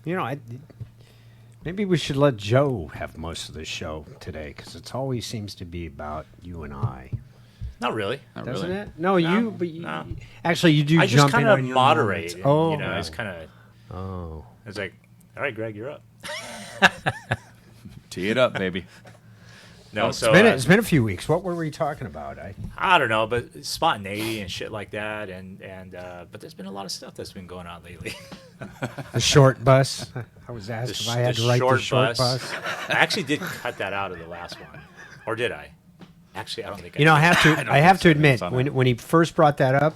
Maybe we should let Joe have most of the show today because it always seems to be about you and I. Not really. Doesn't it? No, you. But no. Actually, you do. I just kind of moderate. And, oh, I just kind of. Oh. It's like, all right, Greg, you're up. Tee it up, baby. No, it's been a few weeks. What were we talking about? I don't know, but spontaneity and shit like that, and but there's been a lot of stuff that's been going on lately. A short bus. I was asked if I had to write the short bus. I actually did cut that out of the last one, or did I? Actually, I don't think. I have to admit, when he first brought that up,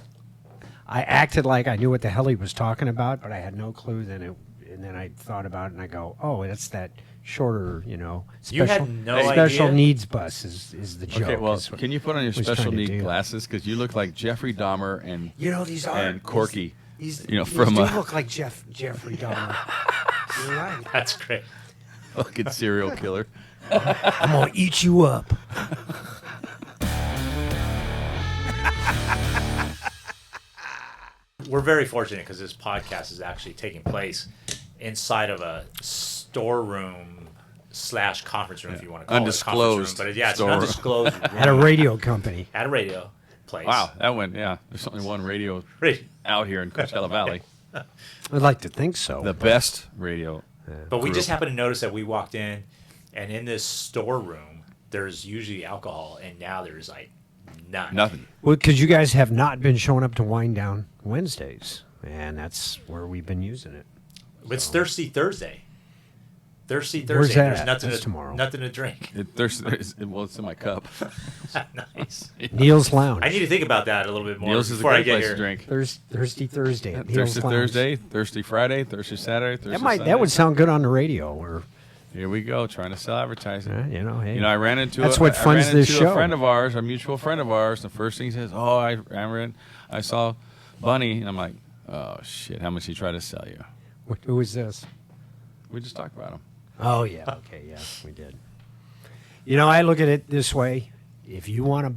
I acted like I knew what the hell he was talking about, but I had no clue. And then I thought about it, and I go, "Oh, that's that shorter, special needs bus is the joke." Okay, well, can you put on your special need glasses because you look like Jeffrey Dahmer and these are and Corky. These do look like Jeffrey Dahmer. You're right. That's great. Fucking serial killer. I'm gonna eat you up. We're very fortunate because this podcast is actually taking place inside of a storeroom / conference room, if you want to call undisclosed it. Undisclosed. But it's an undisclosed room. At a radio company. At a radio place. Wow, that went, yeah. There's only one radio out here in Coachella Valley. I'd like to think so. The best radio. But we just happened to notice that we walked in, and in this storeroom, there's usually alcohol, and now there's like none. Nothing. Well, because you guys have not been showing up to Wind Down Wednesdays, and that's where we've been using it. It's Thirsty Thursday. Thirsty Thursday. Where's that? There's nothing tomorrow. Nothing to drink. It's in my cup. Nice. Neil's Lounge. I need to think about that a little bit more Neil's is before a I great get place here. to drink. Thirsty Thursday. At Neil's Thirsty Lounge. Thursday, Thirsty Friday, Thirsty Saturday, Thursday Sunday. That would sound good on the radio. Or here we go, trying to sell advertising. Hey. I ran into that's what funds this show. A friend of ours, a mutual friend of ours. The first thing he says, "Oh, I saw Bunny," and I'm like, "Oh shit, how much he tried to sell you?" Who is this? We just talked about him. Oh yeah, okay, yeah, we did. I look at it this way: if you want to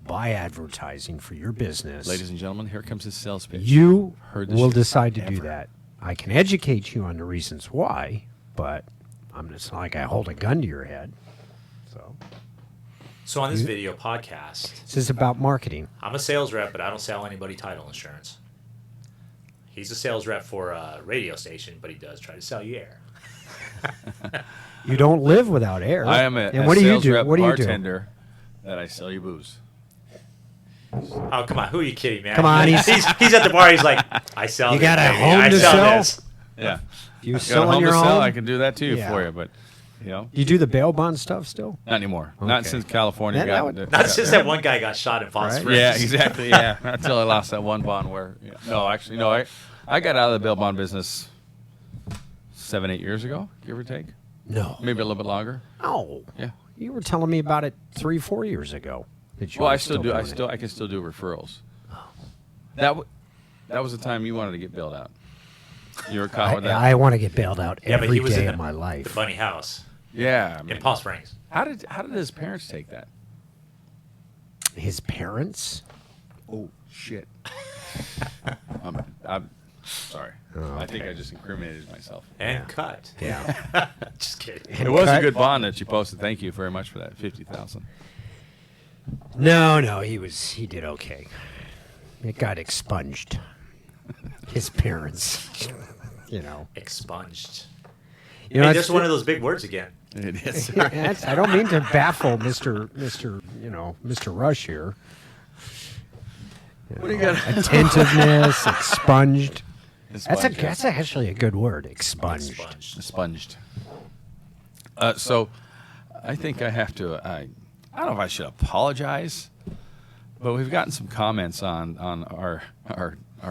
buy advertising for your business, ladies and gentlemen, here comes his sales pitch. You will decide to do that. I can educate you on the reasons why, but I'm just like I hold a gun to your head. So on this video podcast, this is about marketing. I'm a sales rep, but I don't sell anybody title insurance. He's a sales rep for a radio station, but he does try to sell you air. You don't live without air. I am a sales rep bartender that I sell you booze. Oh, come on. Who are you kidding, man? Come on. He's at the bar. He's like, I sell you this. You got a home to sell? This. Yeah. You sell in your home? I can do that too for you, but... You do the bail bond stuff still? Not anymore. Okay. Not since California Not since that one guy got shot in Palm Springs. Yeah, exactly. Yeah, until I lost that one bond where... Yeah. No, actually, no. I got out of the bail bond business 7-8 years ago, give or take. No. Maybe a little bit longer. Oh. Yeah. You were telling me about it 3-4 years ago. I still do. I can still do referrals. Oh. That was the time you wanted to get bailed out. You were caught with that. I want to get bailed out every but he day was of my life. The bunny house. Yeah. In Palm Springs. How did his parents take that? His parents? Oh, shit. I'm sorry. Oh, I think I just incriminated myself. And cut. Yeah. Just kidding. It was a good bond that you posted. Thank you very much for that. $50,000. No, he did okay. It got expunged. His parents, expunged. Hey, that's one of those big words again. It is. I don't mean to baffle Mr. Rush here. What do you got? Attentiveness, expunged. That's actually a good word. Expunged. Expunged. So, I think I have to. I don't know if I should apologize, but we've gotten some comments on our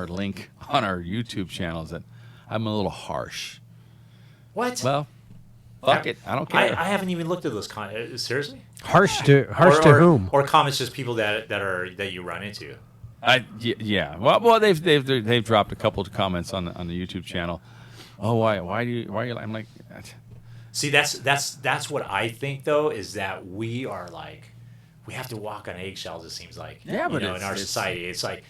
link on our YouTube channels that I'm a little harsh. What? Well, fuck it. I don't care. I haven't even looked at those comments. Seriously? Harsh to whom? Or comments just people that you run into. Yeah. Well, they've dropped a couple of comments on the YouTube channel. Oh, why are you? I'm like. See, that's what I think though is that we are like we have to walk on eggshells. It seems like but in our society, it's like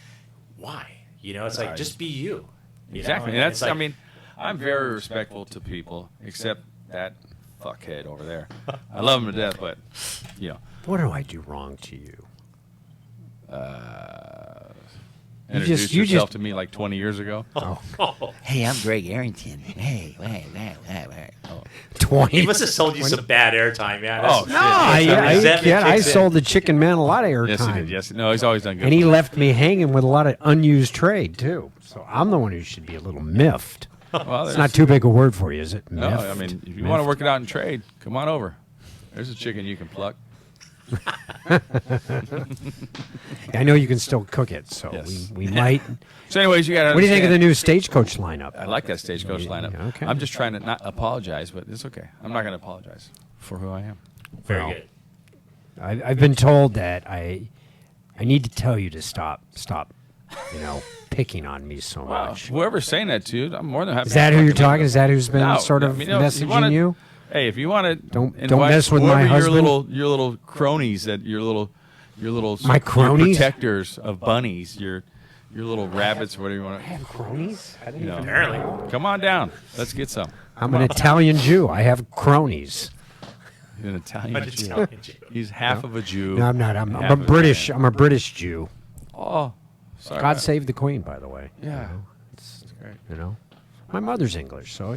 why it's like just be you. Exactly. That's I mean, I'm very respectful to people, except that fuckhead over there. I love him to death, but you know. What do I do wrong to you? Introduced yourself to me like 20 years ago. Oh. Hey, I'm Gregg Arrington. Hey, wait. 20. He must have sold you some bad airtime, man. Oh, No, I Resentment kicks in. sold the chicken man a lot of airtime. Yes, he did. Yes, no, he's always done good. And he left me hanging with a lot of unused trade, too. So I'm the one who should be a little miffed. Well, It's not too big a word for you, is it? No, Miffed. I mean, if you want to work it out in trade, come on over. There's a chicken you can pluck. I know you can still cook it, so Yes. we might. So, anyways, you got to. What do you think of the new Stagecoach lineup? I like that Stagecoach lineup. okay. I'm just trying to not apologize, but it's okay. I'm not going to apologize for who I am. Very Well, good. I've been told that I need to tell you to stop, picking on me so much. Whoever's saying that to you, I'm more than happy. Is that to who you're fucking- talking? Is that who's been No, sort of I mean, you know, messaging you? Hey, if you want to, Don't mess with my husband. Your little cronies, that your little My your cronies? protectors of bunnies, your little rabbits, whatever you want to. have cronies? I didn't You know, Apparently. come on down. Let's get some. I'm an Italian Jew. I have cronies. He's an Italian But Jew. Italian Jew. He's half of a Jew. No, I'm not. I'm half a of British. man. I'm a British Jew. Oh, sorry. God save the Queen, by the way. Yeah, that's great. You know, my mother's English, so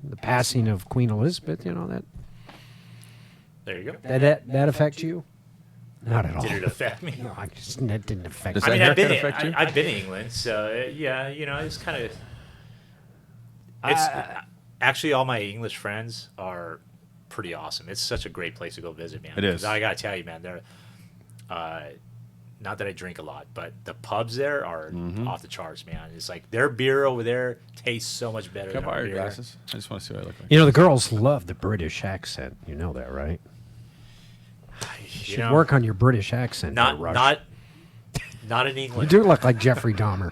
the passing of Queen Elizabeth. That There you go. that affect you? Not at all. Did it affect me? No, that didn't affect Does me. I that mean, haircut affect you? I've been in England, so yeah, it's kind of. It's actually all my English friends are pretty awesome. It's such a great place to go visit, man. It is. 'Cause I gotta tell you, man, they're not that I drink a lot, but the pubs there are off the charts, man. It's like their beer over there tastes so much better Can I than borrow our your beer. glasses? I just want to see what I look like. The girls love the British accent. You know that, right? You You should know, work on your British accent. there, not Rush. not in You England. do look like Jeffrey Dahmer.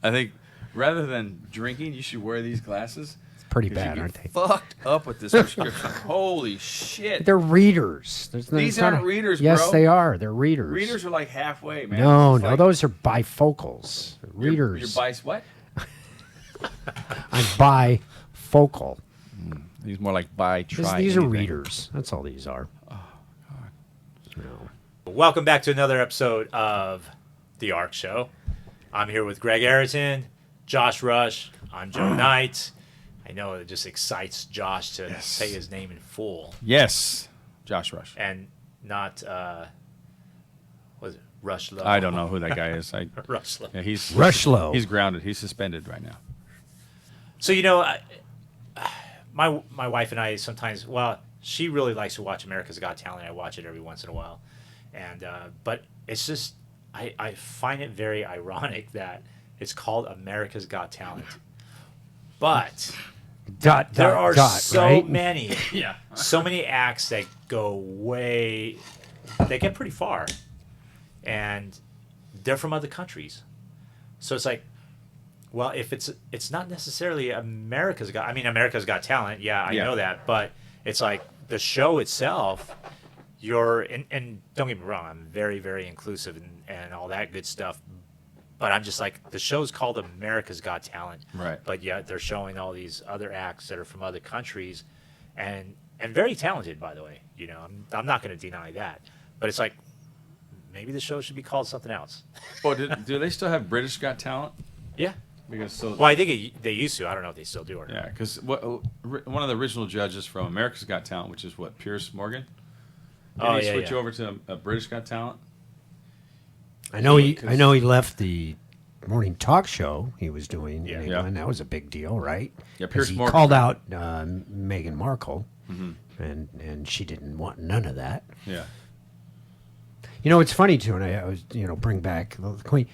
I think rather than drinking, you should wear these glasses. Pretty 'Cause you bad, get aren't they? Fucked up with this prescription. Holy shit! They're readers. These aren't readers, Yes, bro. they are. They're readers. Readers are like halfway, man. No, It's no, like those are bifocals. your Readers. bice what? I'm bifocal. These more like bi try. These are anything. readers. That's all these are. Welcome back to another episode of The ARK Show. I'm here with Gregg Arrington, Josh Rush. I'm Joe Knight. I know it just excites Josh to say his name in full Yes, Josh Rush. and not, what is it, Rush Lowe? I don't know who that guy is. Rush Lowe. Yeah, he's Rushlow. He's grounded. He's suspended right now. So, my wife and I sometimes, she really likes to watch America's Got Talent. I watch it every once in a while. And but it's just, I find it very ironic that it's called America's Got Talent. But there are so right? many, so many acts that they get pretty far. And they're from other countries. So it's like, well, if it's not necessarily America's Got Talent. Yeah, I know that. But it's like the show itself, and don't get me wrong, I'm very, very inclusive and all that good stuff. But I'm just like, the show's called America's Got Talent. Right. But yet they're showing all these other acts that are from other countries and very talented, by the way. I'm not going to deny that. But it's like, maybe the show should be called something else. Oh, do they still have British Got Talent? Yeah. Because Well, I think they used to. I don't know if they still do or not. yeah, because one of the original judges from America's Got Talent, which is what, Pierce Morgan. Oh, Did he yeah, switch yeah. over to a British Got Talent? I know he left the morning talk show he was doing in England. Yeah. That was a big deal, right? Yeah, 'Cause Pierce he Morgan. called out Meghan Markle, and she didn't want none of that. Yeah. It's funny too, and I was bring back the Queen.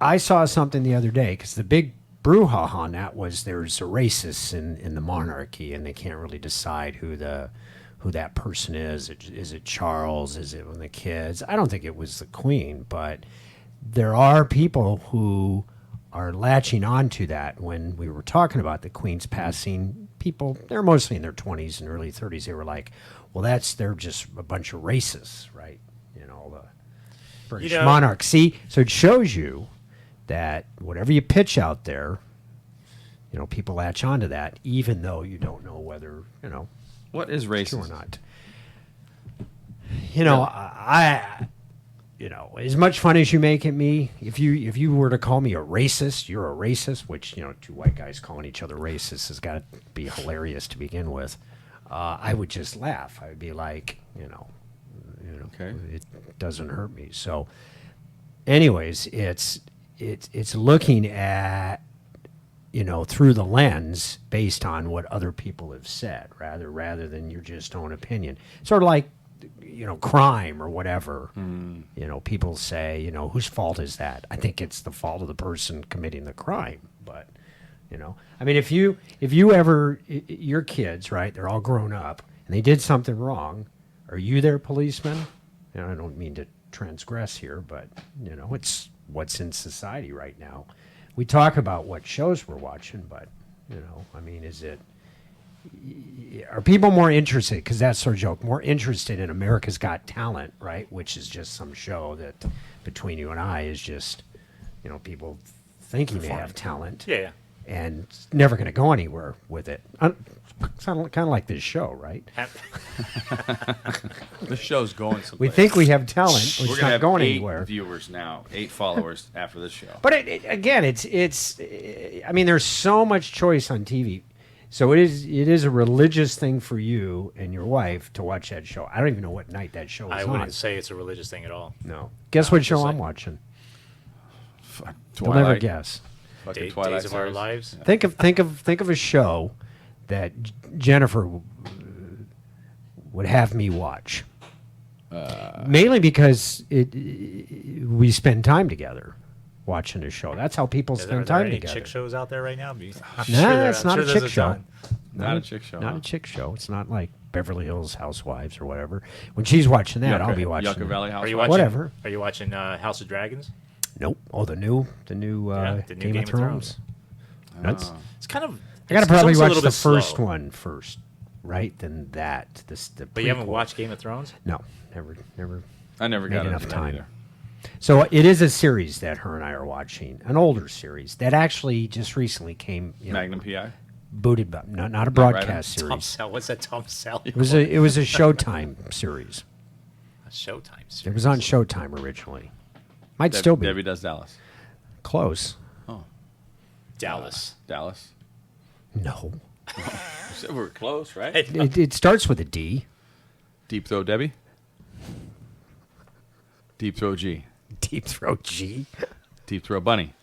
I saw something the other day because the big brouhaha on that was there's a racist in the monarchy, and they can't really decide who that person is. Is it Charles? Is it one of the kids? I don't think it was the Queen, but there are people who are latching on to that. When we were talking about the Queen's passing, people, they're mostly in their 20s and early 30s, they were like, well, they're just a bunch of racists, right? The British monarch. See, so it shows you that whatever you pitch out there, people latch onto that, even though you don't know whether, What is it's true or racist? not. As much fun as you make at me, if you were to call me a racist, you're a racist, which, two white guys calling each other racist has got to be hilarious to begin with. I would just laugh. I would be like, Okay. it doesn't hurt me. So, anyways, it's looking at, through the lens based on what other people have said, rather than your just own opinion. Sort of like, crime or whatever. People say, whose fault is that? I think it's the fault of the person committing the crime. But, I mean, if you ever, your kids, right, they're all grown up and they did something wrong, are you their policeman? I don't mean to transgress here, but, it's what's in society right now. We talk about what shows we're watching, but, I mean, are people more interested, because that's sort of joke, more interested in America's Got Talent, right, which is just some show that between you and I is just, people thinking they have talent. Yeah. And it's never going to go anywhere with it. It's kind of like this show, right? This show's going someplace. We think we have talent, but We're it's gonna not have going 8 anywhere. viewers now, 8 followers after this show. But again, it's. I mean, there's so much choice on TV, so it is a religious thing for you and your wife to watch that show. I don't even know what night that show is I on. wouldn't say it's a religious thing at all. No. Guess what show just I'm like- watching? Fuck, You'll never Twilight. guess. Fucking Days Twilight of Our series. Lives. Think of a show that Jennifer would have me watch. Mainly because we spend time together watching a show. That's how people Are there spend time any together. chick shows out there right now? It's not a chick show. Not a chick show. Not huh? a chick show. It's not like Beverly Hills Housewives or whatever. When she's watching that, I'll be watching. Yucca Valley House. Are you watching? Whatever. Are you watching House of Dragons? Nope. Oh, the new the new Game of Thrones. That's, It's kind of. I got to it's probably almost a watch little the bit first slow. one first, right? Then that. The But you haven't prequel. watched Game of Thrones? No, never. I never Made got enough into that time. either. So it is a series that her and I are watching, an older series that actually just recently came. Magnum PI. Booted, but not a right. broadcast Tom series. Selleck. What's that Tom Selleck? It was a Showtime series. A Showtime series. It was on Showtime originally. Might still be Debbie Does Dallas. close. Dallas. Dallas. No, You said we're close, right? it starts with a D. Deep Throw Debbie. Deep Throw G. Deep Throat G. Deep Throw Bunny.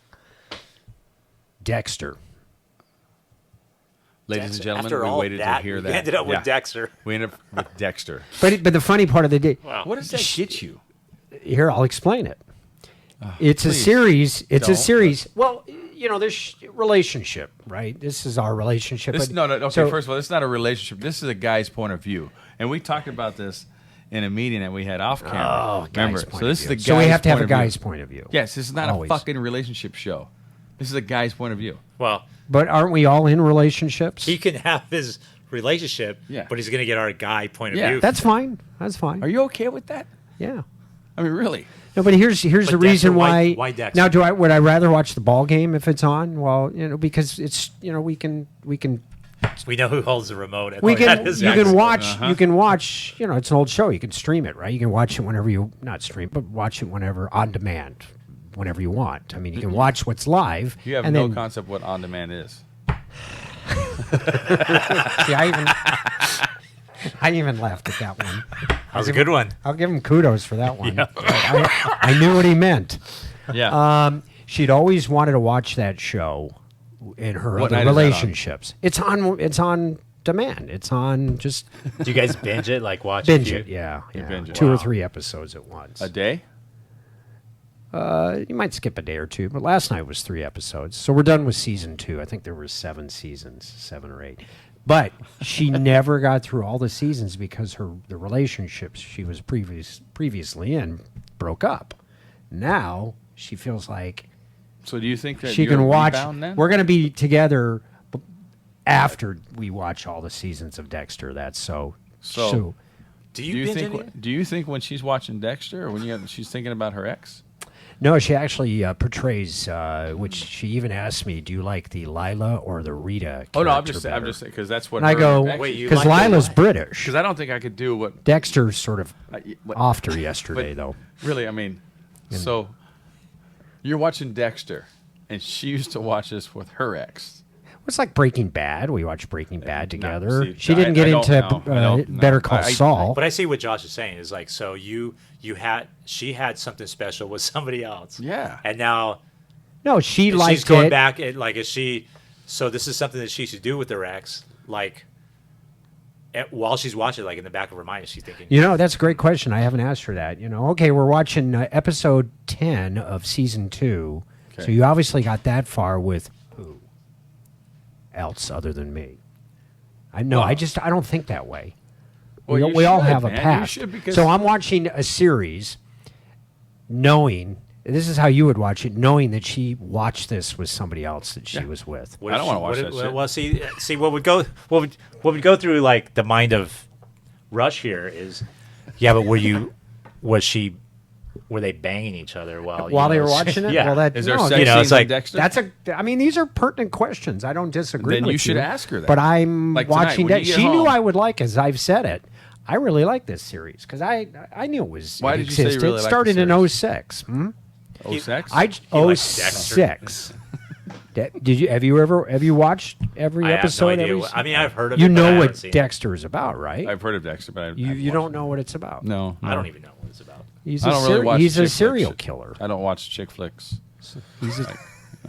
Dexter. Ladies and Dexter. gentlemen, After we all waited that, to hear we that. ended up with Dexter. We ended up with Dexter. But the funny part of the day. Wow. What does that get you? Here, I'll explain it. It's a please. series. It's a Don't. series. Well, there's relationship, right? This is our relationship. This, but- no. Okay, so- first of all, this is not a relationship. This is a guy's point of view. And we talked about this in a meeting that we had off camera. Oh, Remember? guy's point So of this is view. the guy's So we have to have a point of view. guy's point of view. Yes, this is not Always. a fucking relationship show. This is a guy's point of view. Well, But aren't we all in relationships? he can have his relationship, Yeah. but he's going to get our guy point of Yeah, view. That's fine. That's fine. Are you okay with that? Yeah. I mean, really? No, but here's the Dexter, reason why- why. why Dexter? Now, would I rather watch the ball game if it's on? Well, because it's we can we know who holds the remote. And we all that can is you Dexter. can watch you can watch it's an old show. You can stream it, right? You can watch it whenever you not stream, but watch it whenever on demand, whenever you want. I mean, you can watch what's live. You have and no then, concept what on demand is. See, I even laughed at that one. That was a good one. I'll give him kudos for that one. I knew what he meant. Yeah. She'd always wanted to watch that show in her What other night is that on? relationships. It's on demand. It's on just Do you guys binge it? Like watch binge few- it. Yeah. binge it. 2 or Wow. 3 episodes at once. A day? You might skip a day or two, but last night was 3 episodes. So we're done with season 2. I think there were 7 seasons, 7 or 8. But she never got through all the seasons because the relationships she was previously in broke up. Now she feels like So do you think that she you're can watch. rebound then? We're going to be together after we watch all the seasons of Dexter. That's so. So- Do Do you, you binge think? any? Do you think when she's watching Dexter, or when she's thinking about her ex? No, she actually portrays, which she even asked me, "Do you like the Lila or the Rita?" Oh no, I'm character just better?" saying because that's what. And I go, Wait, you because like the Lila's what? British. because I don't think I could do what. Dexter's sort of What- off her yesterday, though. Really, I mean, so you're watching Dexter, and she used to watch this with her ex. It's like Breaking Bad. We watched Breaking Bad together. see, She didn't I get don't into know. I don't know. Better Call I- Saul. But I see what Josh is saying is like, so she had something special with somebody else. Yeah. And now No, she liked she's going it. back and like, is she? So this is something that she should do with her ex, like. While she's watching, like in the back of her mind, she's thinking, You know, that's a great question. I haven't asked her that. You know, okay, we're watching episode 10 of season 2. So Okay. you obviously got that far with who else other than me? I don't think that way. Well, you we all should, have a man. You past. should, because- So I'm watching a series knowing this is how you would watch it, knowing that she watched this with somebody else that she was with. what I if don't she- wanna watch what that if- shit. Well, see, what would go through like the mind of Rush here is, yeah, but were they banging each other while They were watching it? Yeah. Well, that, Is there no, sex you know, scenes it's like- in Dexter? these are pertinent questions. I don't disagree Then with you should ask her that. But I'm Like tonight, watching when that. you get She knew home. I would like, as I've said it. I really like this series because I knew it was. Why it did you say you existed. really It liked the started in series? 06. Oh, sex? I likes 06. Did you have you watched every I have no episode? idea. every- I mean, I've heard of you it. but I know haven't what seen it. Dexter is about, right? I've heard of Dexter, but I've you watched don't it. know what it's about. No, I don't even know what it's about. He's I a don't really watch. he's a chick serial flicks. killer. I don't watch chick flicks.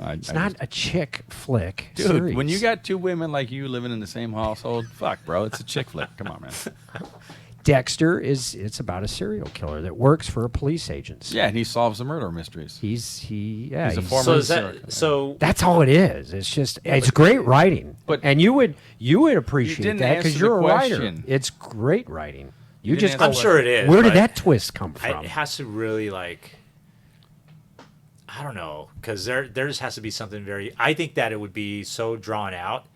It's not a chick flick. Dude, series. when you got two women like you living in the same household, fuck, bro, it's a chick flick. Come on, man. Dexter it's about a serial killer that works for a police agency. Yeah, and he solves the murder mysteries. He's a former- So is serial killer. that so? That's all it is. It's just it's great writing. but and you would appreciate didn't that because answer you're a the writer. question. It's great writing. You didn't just answer go, I'm sure it is. Where did but that twist come from? It has to really like. I don't know, because there just has to be something very. I think that it would be so drawn out,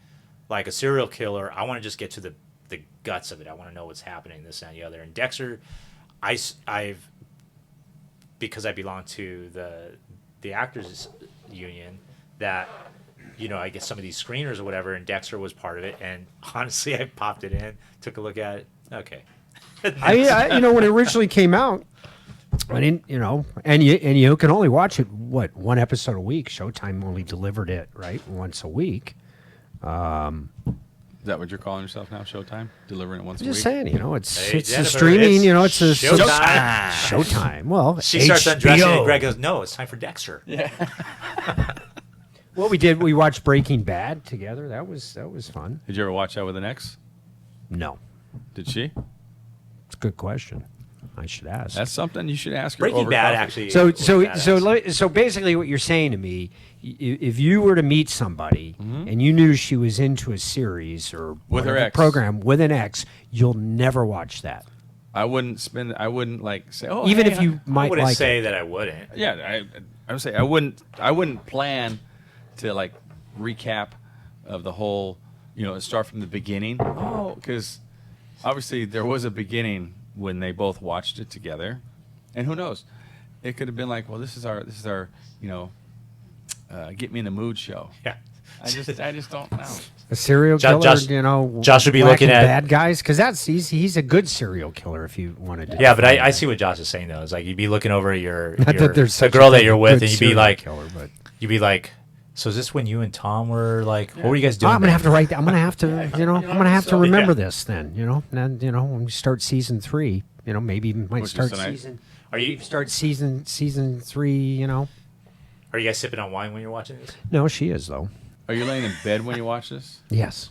like a serial killer. I want to just get to the guts of it. I want to know what's happening, this and the other. And Dexter, I've because I belong to the actors union that. You know, I get some of these screeners or whatever, and Dexter was part of it. And honestly, I popped it in, took a look at it. Okay, I when it originally came out, I didn't, and you can only watch it one episode a week. Showtime only delivered it once a week. Is that what you're calling yourself now? Showtime? Delivering it once a I'm week? just saying, it's Hey, it's a Jennifer, streaming, it's it's a Showtime. Showtime. Well, she starts undressing, and HBO. Greg goes, "No, it's time for Dexter." Yeah. What we did, we watched Breaking Bad together. That was fun. Did you ever watch that with an ex? No, Did she? it's a good question. I should ask. That's something you should ask her. Breaking over Bad coffee. actually. So was badass. so basically, what you're saying to me, if you were to meet somebody and you knew she was into a series or With her whatever ex. program with an ex, you'll never watch that, I wouldn't like say, oh, even hey, if you I might wouldn't like say it. that I wouldn't. Yeah, I would say I wouldn't plan to like recap of the whole, start from the beginning. Oh, because obviously there was a beginning when they both watched it together, and who knows, it could have been like, well, this is our get me in the mood show. Yeah. I just don't know. A serial Josh- killer, Josh would be whacking looking at- bad guys because he's a good serial killer if you wanted to. Yeah, but I see what Josh is saying though. It's like you'd be looking over at your Not that there's the such a girl that thing you're as with, good and you'd be like, so is this when you and Tom were like, what were you guys Oh, doing? I'm gonna then?" have to write. I'm gonna have to. I'm gonna have to So- remember Yeah. this then. Then when we start season 3, maybe even might Which is start tonight. season. Are you Start season 3. are you guys sipping on wine when you're watching this? No, she is though. Are you laying in bed when you watch this? Yes.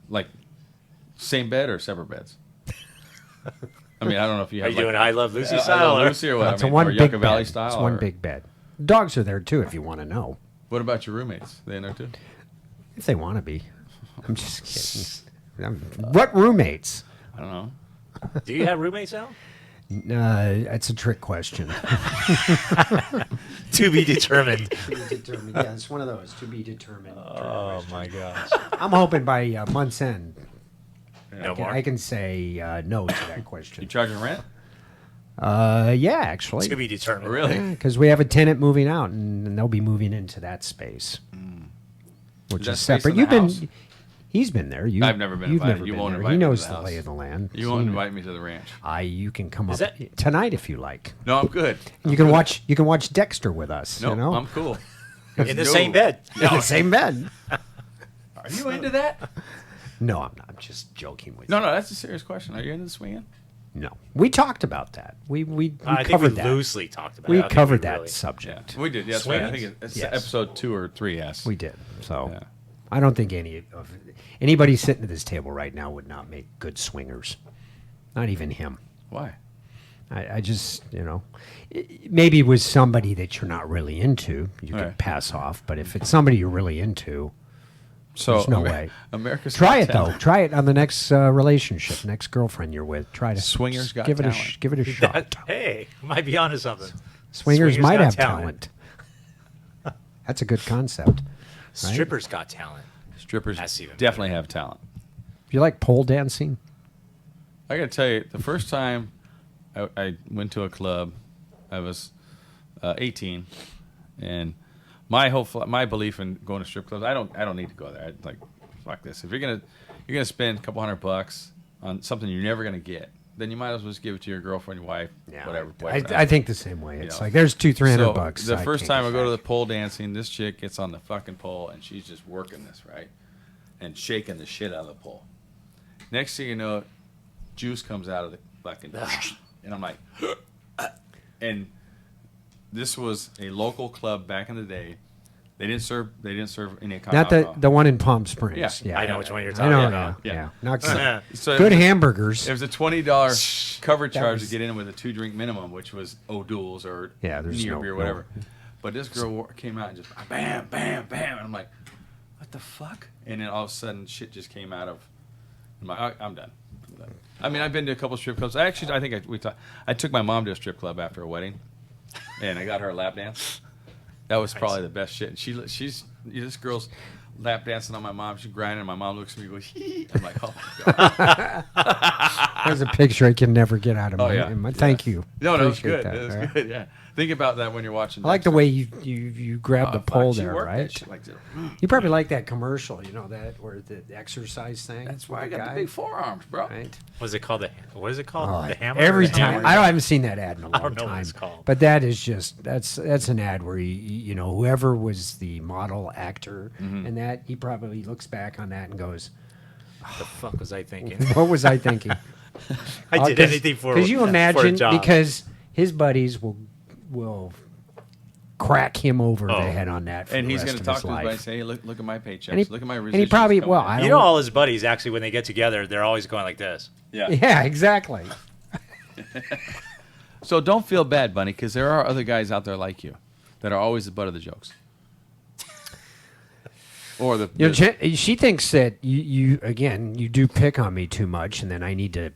Like same bed or separate beds? I mean, I don't know if you Are have you like, doing I Love Lucy I style? Love or- Lucy or what? It's I a mean, one or big Yucca bed. Valley style. It's one or- big bed. Dogs are there too if you want to know. What about your roommates? They in there too? If they want to be. I'm just kidding. What roommates? I don't know. Do you have roommates now? It's a trick question. To be determined. To be determined. Yeah, it's one of those to be determined. Oh my gosh. I'm hoping by month's end No I more. can say no to that question. You charging rent? Yeah, actually. It's gonna be determined. Really? Because we have a tenant moving out, and they'll be moving into that space, which Is that is space separate. in the house? He's been there. I've never been You've invited. never You been won't there. invite He me to knows the the house. lay of the land. You won't invite me to the ranch. You can come Is up that- tonight if you like. No, I'm good. You can watch. You can watch Dexter with us. No, you know, I'm cool. In the same bed. in the same bed. Are you into that? No, I'm not. I'm just joking with No, you. no, that's a serious question. Are you into swinging? No, we talked about that. We I think we covered that. loosely talked about it. We I don't think covered that really- subject. We did. Yes, right. I Swinging? think it's Yes. episode 2 or 3. Yes, We did. So Yeah. I don't think anybody sitting at this table right now would not make good swingers. Not even him. Why? I just, maybe it was somebody that you're not really into, you can Right. pass off. But if it's somebody you're really into, So there's no way. America's Try Got it though. Talent. Try it on the next relationship, next girlfriend you're with. Try to Swingers Got give it Talent. give it a shot. That, hey, might be onto something. Swingers might got have talent. That's a good concept. Right? Strippers got talent. Strippers That's even definitely have talent. Do you like pole dancing? I got to tell you, the first time I went to a club, I was 18, and my belief in going to strip clubs, I don't need to go there. Like, fuck this. If you're gonna spend a couple $100 on something you're never gonna get, then you might as well just give it to your girlfriend, your wife, whatever. I think the same way. It's know. like there's $200-300 So bucks. the I first can't time get I go to the back. pole dancing, this chick gets on the fucking pole and she's just working this, right? And shaking the shit out of the pole. Next thing you know, juice comes out of the fucking and I'm like and this was a local club back in the day. They didn't serve any kind Not of alcohol. the one in Palm Springs. Yeah. I know which one you're I talking know, about. Yeah. Yeah. Not Yeah. good. So Good it was, hamburgers. It was a $20 cover charge was- to get in with a 2-drink minimum, which was O'Doul's or Yeah, there's near no- beer, whatever. But this girl came out and just bam, bam, bam, and I'm like, what the fuck? And then all of a sudden, shit just came out of. I'm like, I'm done. I mean, I've been to a couple strip clubs. I took my mom to a strip club after a wedding, and I got her a lap dance. That was probably the best shit. She's this girl's lap dancing on my mom. She's grinding. And my mom looks at me and goes, hee. I'm like, oh my god. There's a picture I can never get out of Oh, my. yeah. Thank you. No, it was Appreciate good. that, It was yeah. good. Yeah. Think about that when you're watching. I like the Dexter. way you grabbed the Oh, fuck, pole she there, worked that right? shit like that. You probably like that commercial, that where the exercise thing. That's with why I got guy, the big forearms, bro. right? What is it called? Oh, The hammer? every The time hammer? I haven't seen that ad in a long I don't know what time. it's called. But that is just that's an ad where whoever was the model actor Mm-hmm. and that he probably looks back on that and goes, What the fuck was I thinking? "What was I thinking?" I did anything for. Because you for a imagine job. because his buddies will crack him over Oh. the head on that for And the he's rest going to of talk his to his life. buddy and say, hey, look at my paychecks. And he- look at my residuals. and he probably- coming well, in." I You don't- know, all his buddies actually, when they get together, they're always going like this. Yeah. Yeah, exactly. So don't feel bad, Bunny, because there are other guys out there like you that are always the butt of the jokes. Or She thinks that you do pick on me too much, and then I need to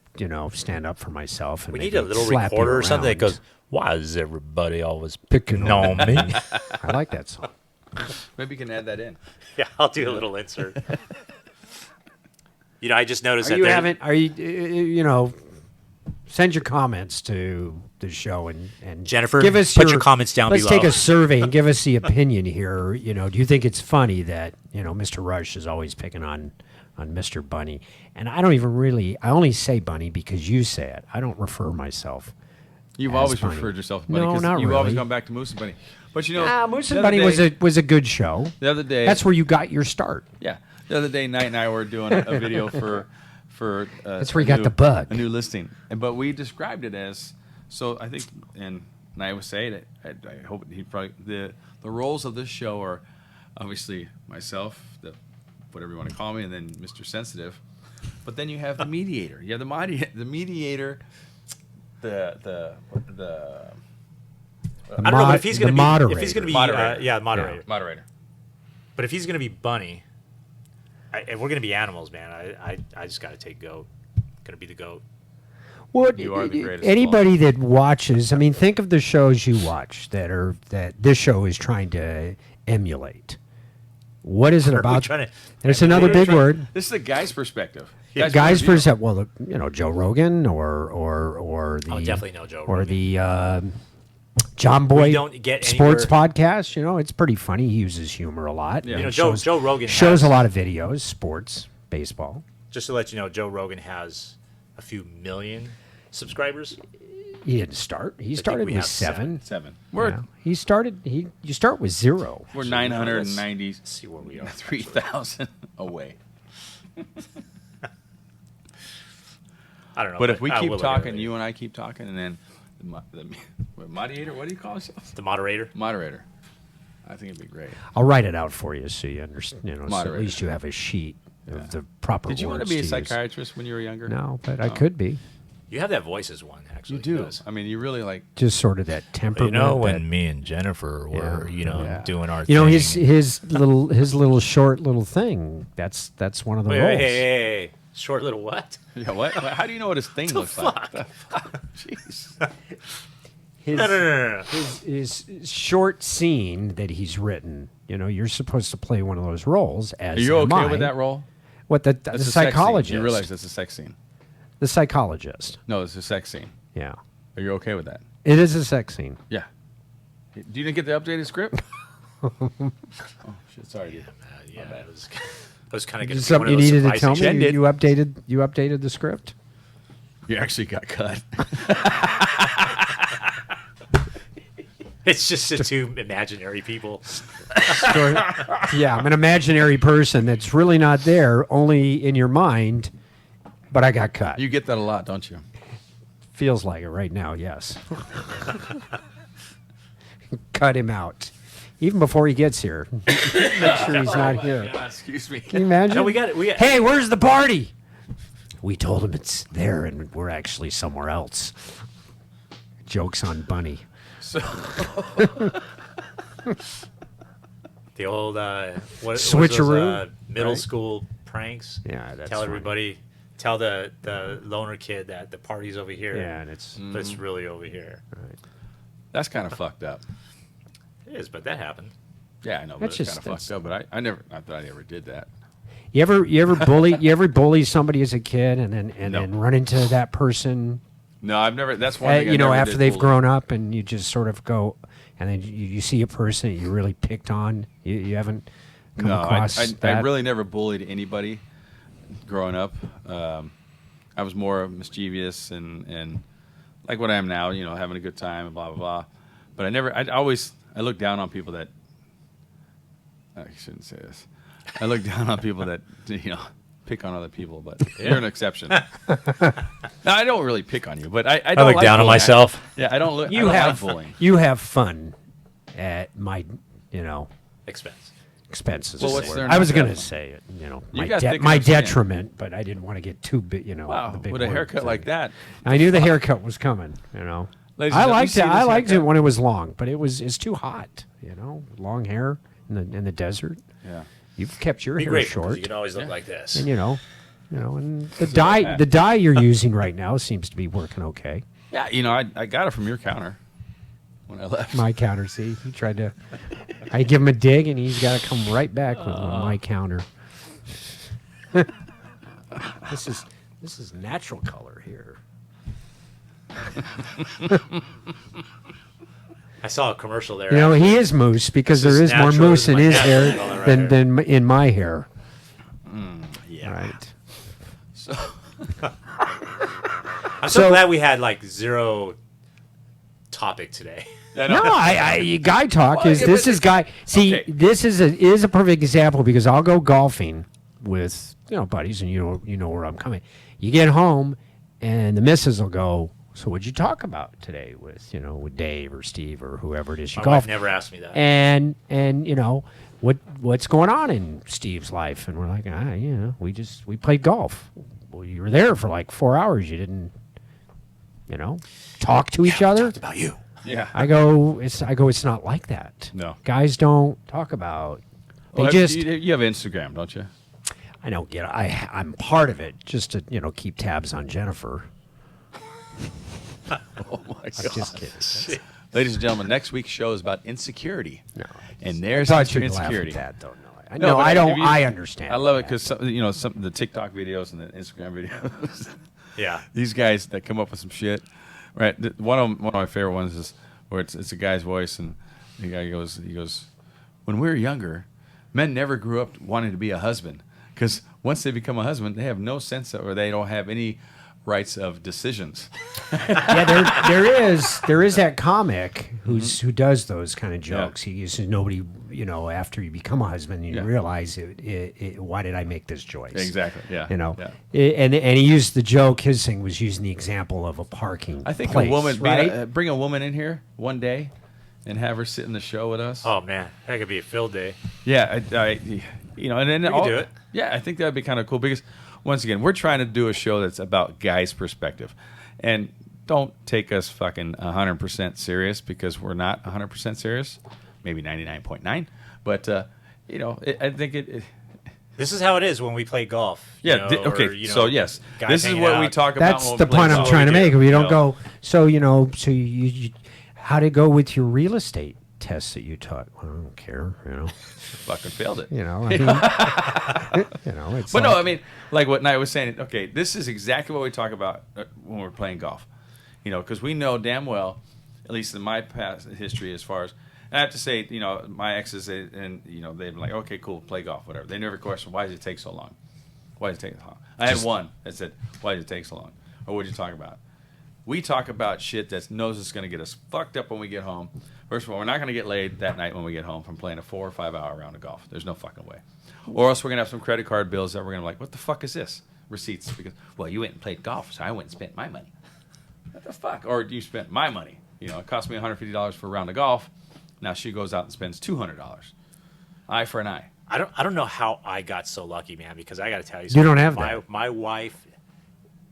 stand up for myself. And We need maybe a little slap you recorder or something that around. goes, why is everybody always Picking picking on me? I like that song. maybe you can add that in. Yeah, I'll do a little insert. I just noticed that send your comments to the show and Jennifer, give us put your comments down let's below. take a survey and give us the opinion here. Do you think it's funny that Mr. Rush is always picking on Mr. Bunny? And I only say Bunny because you say it. I don't refer myself. You've as always Bunny. referred yourself to Bunny. No, 'cause not you've always really. gone back to Moose and Bunny. But Moose the and other Bunny day- was a good show. The other day. That's where you got your start. Yeah. The other day, Knight and I were doing a video for That's where you got the bug. a new listing, but we described it as I think, and Knight was saying it. I hope he probably the roles of this show are obviously myself, whatever you want to call me, and then Mr. Sensitive, but then you have the mediator. You have the mediator, the I don't know, but if he's going to be, moderator. if he's going to be, moderator. moderator. moderator. But if he's going to be Bunny, if we're going to be animals, man, I just got to take goat. Going to be the goat. Well, You are the greatest anybody that watches, think of the shows you watch that this show is trying to emulate. What is it Are we about? trying to There's another emulate? big word. This is a guy's perspective. That's guys pretty present. Well, Joe Rogan or the definitely no Joe or Rogan. the John Boy don't get sports anywhere- podcast. It's pretty funny. He uses humor a lot. Yeah. and Joe Rogan shows has- a lot of videos, sports, baseball. Just to let you know, Joe Rogan has a few million subscribers. He didn't start. He think started we with have 7. 7. Yeah. You start with 0. We're Actually, no, 993,000 let's see where we are. away. I don't know. But if we I keep will talking, later. you and I keep talking, and then the moderator, what do you call yourself? the moderator. Moderator. I think it'd be great. I'll write it out for you so you understand. So at Moderator. least you have a sheet of the proper Did you want to words be a use. psychiatrist when you were younger? No, but I could be. You have that voice as one, actually. You do. Does. I mean, you really like. Just sort of that temperament. that- me and Jennifer were, Yeah. doing our his little short little thing. That's one of the Wait, roles. hey. Short little what? Yeah, what? How do you know what his thing looks like? Jeez. His, No. his short scene that he's written. You're supposed to play one of those roles. As Are you am okay I. with that role? What the That's a sex scene. psychologist? You realize that's a sex scene. The psychologist. No, it's a sex scene. Yeah, Are you okay with that? it is a sex scene. Yeah. Do you didn't get the updated script? Oh, shit. Sorry, dude. Yeah, it was kind of Is something you needed to tell me? You updated the script. You actually got cut. It's just the two imaginary people. Yeah, I'm an imaginary person that's really not there, only in your mind. But I got cut. You get that a lot, don't you? Feels like it right now. Yes. Cut him out, even before he gets here. Make sure he's not here. Excuse me. Can you imagine? No, we got it. Hey, where's the party? We told him it's there, and we're actually somewhere else. Jokes on Bunny. So, The old what Switcheroo, middle right? school pranks. Yeah, that's tell funny. everybody. Tell the loner kid that the party's over here. Yeah, and it's but it's really over here. that's kind of fucked up. It is, but that happened. Yeah, I know, but That's it's just- kind of fucked up. But I never, not that I ever did that. you ever bully somebody as a kid, and then run into that person. No, I've never. That's one thing. I never After did they've bully. grown up, and you just sort of go, and then you see a person that you really picked on. You haven't come No, across I that. really never bullied anybody growing up. I was more mischievous and like what I am now, having a good time and blah, blah, blah. But I look down on people that, I shouldn't say this. I look down on people that, pick on other people, but you're an exception. No, I don't really pick on you, but I don't look like down on bullying. myself. I don't look. You I don't have like bullying. you have fun at my Expense. expenses. Well, is what's the there word. not I was to going to have say it. You My, got thick my enough skin. detriment, but I didn't want to get too big. Wow, the big with a word haircut thing. like that. I knew the haircut was coming. Ladies and I gentlemen, liked see it. this I liked it haircut? when it was long, but it's too hot. Long hair in the desert. Yeah. You've kept your Be hair grateful 'cause short, you can always look like this. and and the dye you're using right now seems to be working okay. Yeah, I got it from your counter when I left. My counter, see, he tried to. I give him a dig, and he's got to come right back with my counter. This is natural color here. I saw a commercial there. He is moose because This there is is more natural. moose This in is his my hair natural color right than in my hair. Yeah. Right. So, I'm so So- glad we had like zero topic today. No, guy talk Well, is yeah, this but is guy. See, okay. this is a perfect example because I'll go golfing with buddies, and you know where I'm coming. You get home, and the missus will go. So what'd you talk about today with Dave or Steve or whoever it is you My golf? wife never asked me that. And what's going on in Steve's life? And we're like, we played golf. Well, you were there for like 4 hours. You didn't, talk to each other. Talked about you. yeah. I go, it's not like that. No. Guys don't talk about. They Well, just. you have Instagram, don't you? I don't get. I'm part of it just to keep tabs on Jennifer. Oh my I'm just kidding. Ladies and gentlemen, next week's show is about insecurity. No. And there's I thought Mr. you'd laugh at Insecurity. that, though. No, No, but I don't. if you- I understand. I love it because some the TikTok videos and the Instagram videos. Yeah. These guys that come up with some shit, right? One of my favorite ones is where it's a guy's voice and the guy goes, when we were younger, men never grew up wanting to be a husband because once they become a husband, they have no sense of, or they don't have any rights of decisions. Yeah, there is that comic who does those kind of jokes. He uses nobody, after you become a husband, you realize why did I make this choice? Exactly. Yeah. And he used the joke. His thing was using the example of a parking. I think place, a woman, right? bring a woman in here one day, and have her sit in the show with us. Oh man, that could be a field day. Yeah, and then We could do it. Yeah, I think that'd be kind of cool because once again, we're trying to do a show that's about guys' perspective, and don't take us fucking 100% serious because we're not 100% serious, maybe 99.9, but I think it. This is how it is when we play golf. Yeah. Okay. So yes, guys this is hanging what we out. talk about. That's when we the play point I'm golf. trying to make. We don't you go. So you how'd it go with your real estate tests that you took? Well, I don't care. Fucking failed it. I mean, it's. But like, no, I mean, like what Knight was saying. Okay, this is exactly what we talk about when we're playing golf. Because we know damn well, at least in my past history, as far as and I have to say, my exes, they've been like, okay, cool, play golf, whatever. They never question why does it take so long. Why does it take so long? I had one that said, why does it take so long? Or what did you talk about? We talk about shit that knows it's going to get us fucked up when we get home. First of all, we're not going to get laid that night when we get home from playing a 4 or 5 hour round of golf. There's no fucking way. Or else we're going to have some credit card bills that we're going to be like, what the fuck is this? Receipts. Because, well, you went and played golf, so I went and spent my money. What the fuck? Or you spent my money. It cost me $150 for a round of golf. Now she goes out and spends $200. Eye for an eye. I don't know how I got so lucky, man, because I got to tell you You something. don't have that. My wife,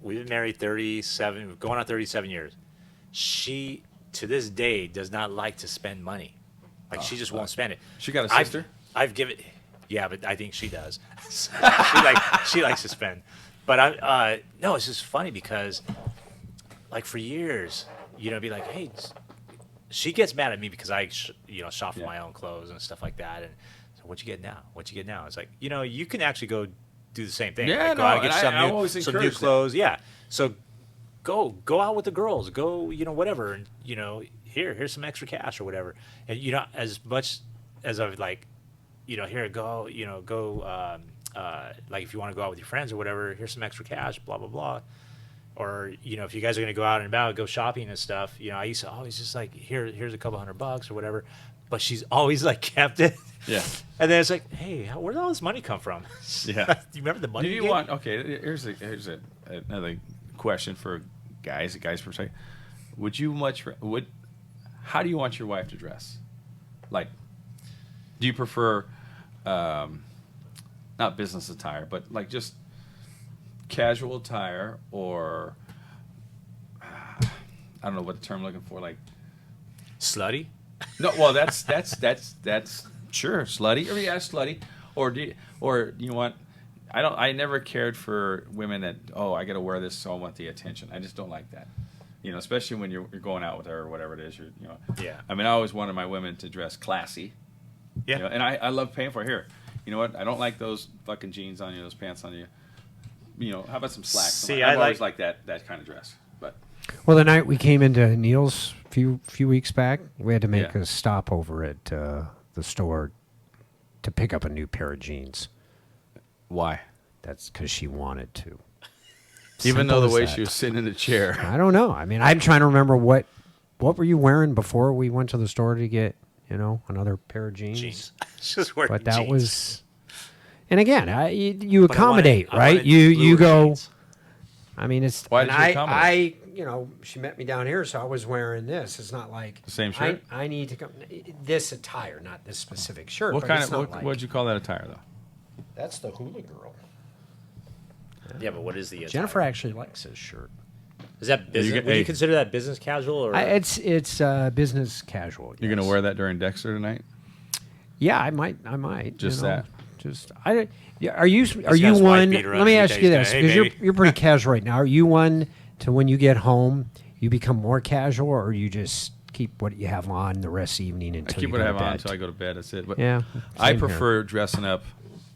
we've been married 37, going on 37 years. She, to this day, does not like to spend money. Like, she just won't spend it. She got a sister? I've given, yeah, but I think she does. she likes to spend. But no, it's just funny because, like, for years, be like, hey, she gets mad at me because I, shop for my own clothes and stuff like that. And so, what you get now? What you get now? It's like, you can actually go do the same thing. Yeah, like, go out and and get I always some new encourage that. clothes. Yeah. So go out with the girls. Go, whatever. And here's some extra cash or whatever. And as much as I've like, here go, like if you want to go out with your friends or whatever, here's some extra cash, blah blah blah. Or if you guys are gonna go out and about, go shopping and stuff. I used to always just like here's a couple $100 or whatever. But she's always like kept it. Yeah. And then it's like, hey, where did all this money come from? Yeah. Do you remember the money? Do you gave? want? Okay, here's another question for guys. A guy's perspective. How do you want your wife to dress? Like, do you prefer, not business attire, but like just casual attire, or I don't know what the term I'm looking for, like Slutty? no. Well, that's sure slutty. Or yeah, slutty. Or do you want? I never cared for women that I got to wear this, so I want the attention. I just don't like that. Especially when you're going out with her or whatever it is. Yeah. I mean, I always wanted my women to dress classy. Yeah. And I love paying for it. Here. You know what? I don't like those fucking jeans on you, those pants on you. How about some slacks? See, I I always like like that kind of dress. But Well, the night we came into Neil's few weeks back, we had to make Yeah. a stop over at the store to pick up a new pair of jeans. why? That's because she wanted to. Even though the Simple way as she that. was sitting in the chair. I don't know. I mean, I'm trying to remember what were you wearing before we went to the store to get another pair of jeans. Jeans. Just wearing But that jeans. was, and again, you But I wanted- accommodate, I right? wanted You bluer go. jeans. I mean, it's Why and did you accommodate? she met me down here, so I was wearing this. It's not like The same shirt? I need to come this attire, not this specific shirt. What but kind it's of not like, what'd you call that attire though? That's the hula girl. Yeah, but what is the Jennifer actually likes this shirt. Is that business? get- Would hey. you consider that business casual or? It's business casual. You're gonna yes. wear that during Dexter tonight? Yeah, I might. Just that. Just I. Yeah, are you got his wife one? beater Let me underneath ask that. you He's this gonna, because "Hey, baby." you're pretty casual right now. Are you one to when you get home you become more casual, or you just keep what you have on the rest of the evening I until keep you what go I to have on bed. until I go to bed. That's it. But Yeah, I same here. prefer dressing up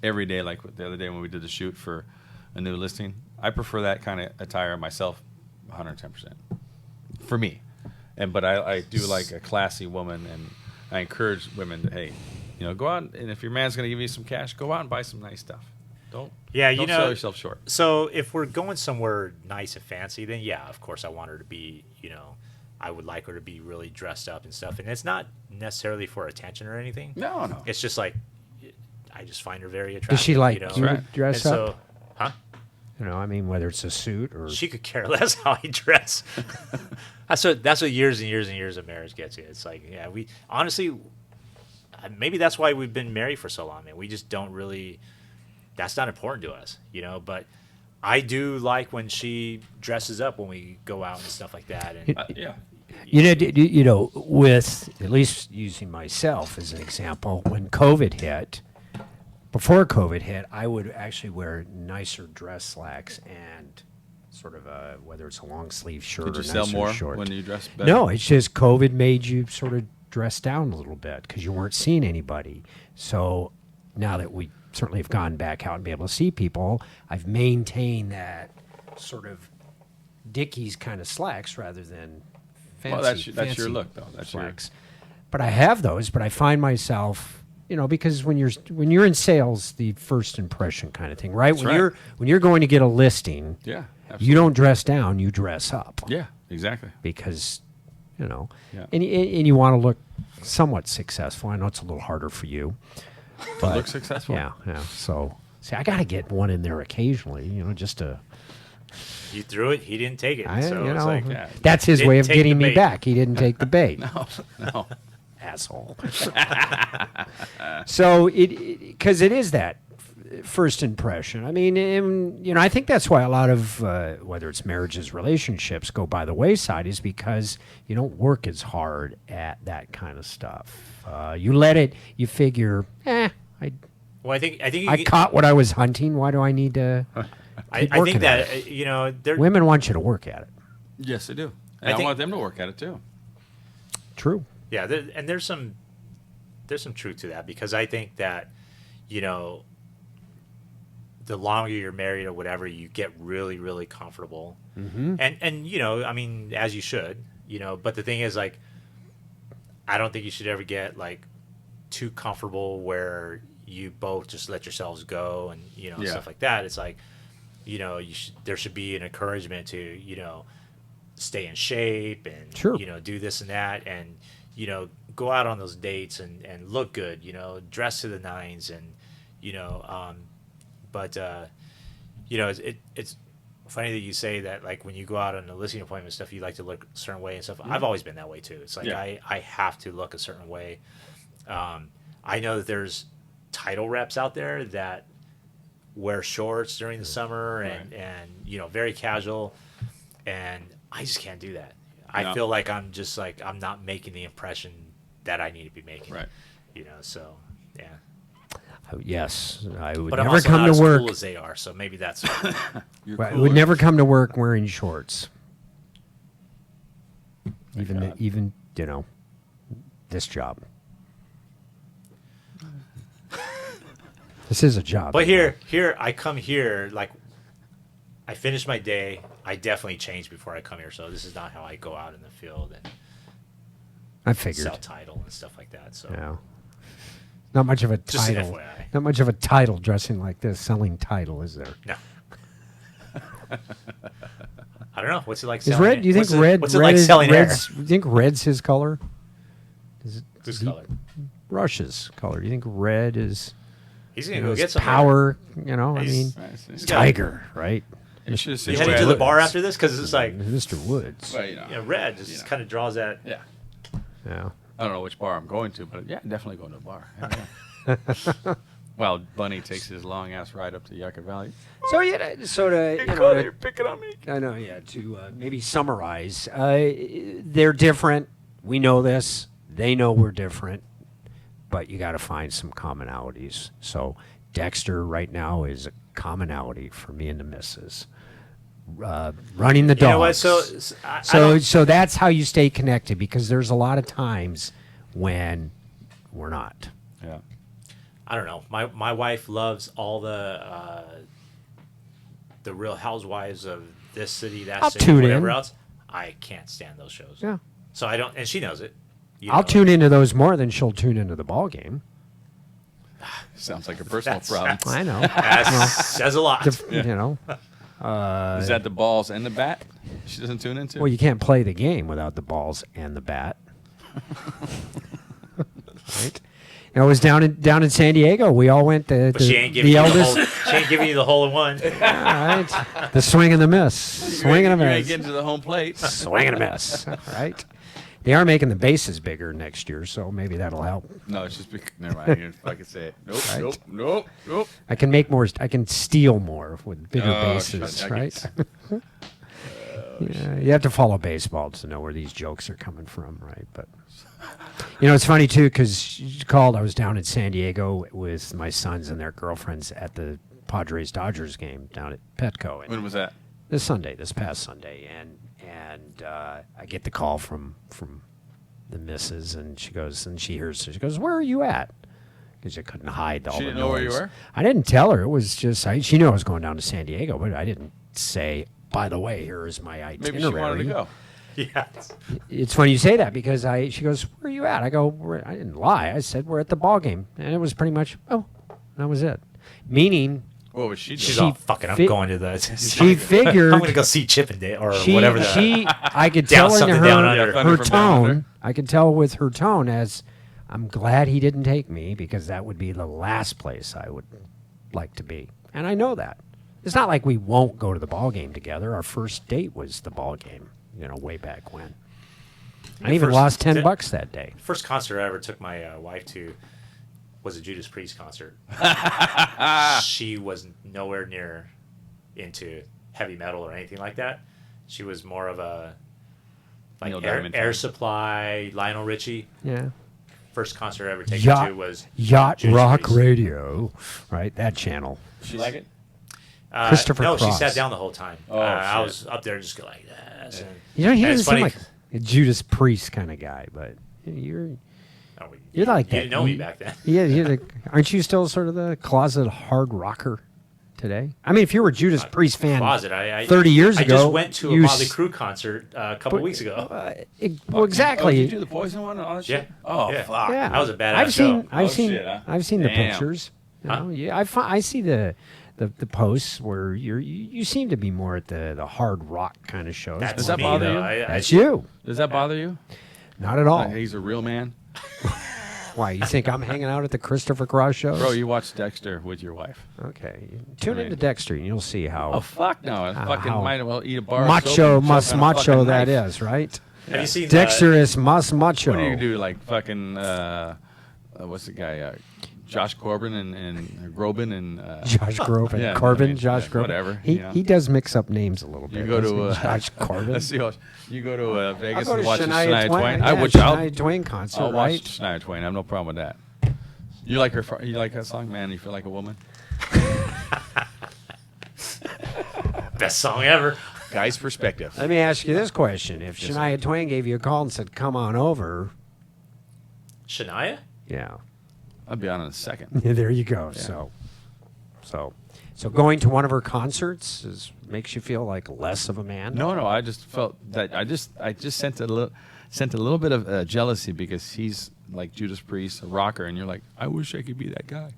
every day, like the other day when we did the shoot for a new listing. I prefer that kind of attire myself, 110%. For me, but I do like a classy woman, and I encourage women to, hey, go out, and if your man's going to give you some cash, go out and buy some nice stuff. Don't sell yourself short. So if we're going somewhere nice and fancy, then yeah, of course I want her to be, I would like her to be really dressed up and stuff. And it's not necessarily for attention or anything. No. It's just like, I just find her very attractive. Does she like you to Right. dress and up? So, huh? I mean, whether it's a suit or She could care less how I dress. That's what years and years and years of marriage gets you. It's like, yeah, we honestly, maybe that's why we've been married for so long, man. We just don't really, that's not important to us, but I do like when she dresses up when we go out and stuff like that. And Yeah. with at least using myself as an example, when COVID hit, before COVID hit, I would actually wear nicer dress slacks and sort of whether it's a long sleeve shirt Did or you sell nicer more short. when you dressed better? No, it's just COVID made you sort of dress down a little bit because you weren't seeing anybody. So now that we certainly have gone back out and be able to see people, I've maintained that sort of Dickies kind of slacks rather than fancy. Well, that's your fancy look, though. That's your- slacks. But I have those, but I find myself, because when you're in sales, the first impression kind of thing, right? That's when right. you're going to get a listing, Yeah. you don't dress down, you dress up. Yeah, exactly. Because, Yeah. and you want to look somewhat successful. I know it's a little harder for you. But Look successful. Yeah. So, see, I got to get one in there occasionally, just to. you threw it, he didn't take it. So it's like, yeah. That's his Didn't way of take getting the me bait. back. He didn't take the bait. No. Asshole. So because it is that first impression. I mean, I think that's why a lot of whether it's marriages, relationships go by the wayside is because you don't work as hard at that kind of stuff. You let it. You figure, I well, I think you I get- caught what I was hunting. Why do I need to? I keep think working at that there. Women want you to work at it. Yes, they do. I And I think- want them to work at it, too. True. Yeah, there's some truth to that because I think that the longer you're married or whatever, you get really really comfortable, and I mean, as you should, But the thing is, like, I don't think you should ever get like too comfortable where you both just let yourselves go and stuff like that. It's like there should be an encouragement to stay in shape and Sure. do this and that and go out on those dates and look good, dress to the nines and it's funny that you say that, like, when you go out on a listing appointment and stuff, you like to look a certain way and stuff. I've always been that way too. It's like I have to look a certain way. I know that there's title reps out there that wear shorts during the summer and very casual, and I just can't do that. I feel like I'm not making the impression that I need to be making. Right. So yeah. Yes, I would But I'm never also come not to as work. cool as they are, so maybe that's You're I cooler. would never come to work wearing shorts. Even this job. This is a job. But here I come here, like, I finish my day. I definitely change before I come here, so this is not how I go out in the field and I figured. sell title and stuff like that. So Yeah. Not much of a Just an title. FYI. Not much of a title dressing like this, selling title, is there? no. I don't know. What's it like Is selling red? Do you think what's it- red? What's it red like is, selling hair? red's, do you think red's his color? Whose color? Rush's color. Do you think red is He's gonna go his get some hair. power? I mean, He's- Right, so he's he's got- Tiger, right? You should have seen You the heading way to I the look. bar after this because it's like Mr. Woods. Well, red just kind of draws that. Yeah. Yeah. I don't know which bar I'm going to, but yeah, definitely going to a bar. Yeah. Well, Bunny takes his long ass ride up to Yucca Valley. So to picking on me. I know, yeah. To maybe summarize, they're different. We know this. They know we're different, but you got to find some commonalities. So Dexter right now is a commonality for me and the missus. running the dogs. You know what? So that's how you stay connected, because there's a lot of times when we're not. Yeah. I don't know. My wife loves all the Real Housewives of this city, that I'll city, tune whatever in. else. I can't stand those shows. Yeah. So I don't, and she knows it. You I'll know tune into those more than she'll tune into the ball game. Sounds like a personal That's- problem. I know. That says a lot. You know. Is that the balls and the bat? She doesn't tune into. Well, you can't play the game without the balls and the bat. Right? You know, it was down in San Diego. We all went to But she ain't giving the you the eldest. whole. She ain't giving you the hole in one. All right. The swing and the miss. Swing and a You ain't miss. getting to the home plate. Swing and a miss. Right. They are making the bases bigger next year, so maybe that'll help. No, it's just never mind. You I can say it. Nope, Right. nope. I can make more. I can steal more with bigger Oh, bases, shut right? nuggets. Yeah, you have to follow baseball to know where these jokes are coming from, right? But you know, it's funny too, because you called. I was down in San Diego with my sons and their girlfriends at the Padres Dodgers game down at Petco. And When was that? this past Sunday, and I get the call from the missus, and she goes, and she goes, "Where are you at?" Because I couldn't hide all She the didn't know where you noise. were? I didn't tell her. It was just she knew I was going down to San Diego, but I didn't say, by the way, here is my itinerary. Maybe she wanted to go. Yeah. It's funny you say that, because she goes, "Where are you at?" I go, I didn't lie. I said, "We're at the ball game," and it was pretty much, that was it. Meaning, What was she doing? She's all fucking. I'm fi- going to the. she figured I'm gonna go see Chippendale or she, whatever. I could Down tell in something down her, under. Thunder her from Down Under. tone. I could tell with her tone as, I'm glad he didn't take me, because that would be the last place I would like to be. And I know that. It's not like we won't go to the ball game together. Our first date was the ball game, way back when. I even first- lost did- $10 that day. First concert I ever took my wife to was a Judas Priest concert. She was nowhere near into heavy metal or anything like that. She was more of a Neil Air Diamond fan. Supply, Lionel Richie. Yeah. First concert I ever taken Yacht, to was Yacht Judas Rock Priest. Radio, right? That channel. She like it? Christopher No, she Cross. sat down the whole time. Oh, I shit. was up there just go like this. And, He and doesn't it's seem funny. like a Judas Priest kind of guy, but you're Oh, you're like you that. didn't know me back then. Yeah, aren't you still sort of the closet hard rocker today? I mean, if you were a Judas Priest fan Closet. I 30 years I ago, just went to a you Motley s- Crue concert a couple weeks ago. well, exactly. Oh, did you do the poison one and all that Yeah. shit? Oh, Yeah. fuck. Yeah, That was a badass I've seen, show. I've Oh, seen, shit, huh? I've seen the Damn. pictures. You Huh? know, yeah, I see the posts where you seem to be more at the hard rock kind of shows. That's Does that me, bother though. you? That's you. Does that bother you? Not at all. He's a real man. Why, you think I'm hanging out at the Christopher Cross shows? Bro, you watch Dexter with your wife. Okay. Tune Right. into Dexter and you'll see how Oh, fuck no. I fucking how might as well eat a bar of macho, soap and mas choke on a macho fucking that knife. is, right? Have you seen Dexter is mas macho. What do you do? Like fucking, what's the guy? Josh Corbin and Groban and. Josh Groban. Yeah, Corbin, I mean, Josh yeah, Groban. whatever, He, you know. he does mix up names a little bit. You go doesn't to he? Josh Corbin. let's see. You go to I'll Vegas go and to watch Shania Shania Twain. Yeah, I'll Shania Twain concert, I'll right? watch Shania Twain. I have no problem with that. You like her? You like that song, man? You feel like a woman. best song ever? Guy's perspective. Let me ask you this question: if Shania Twain gave you a call and said, "Come on over," Shania? yeah, I'll be on in a second. there you go. Yeah. So going to one of her concerts makes you feel like less of a man. No. I just felt that I just sent a little bit of jealousy because he's like Judas Priest, a rocker, and you're like, I wish I could be that guy.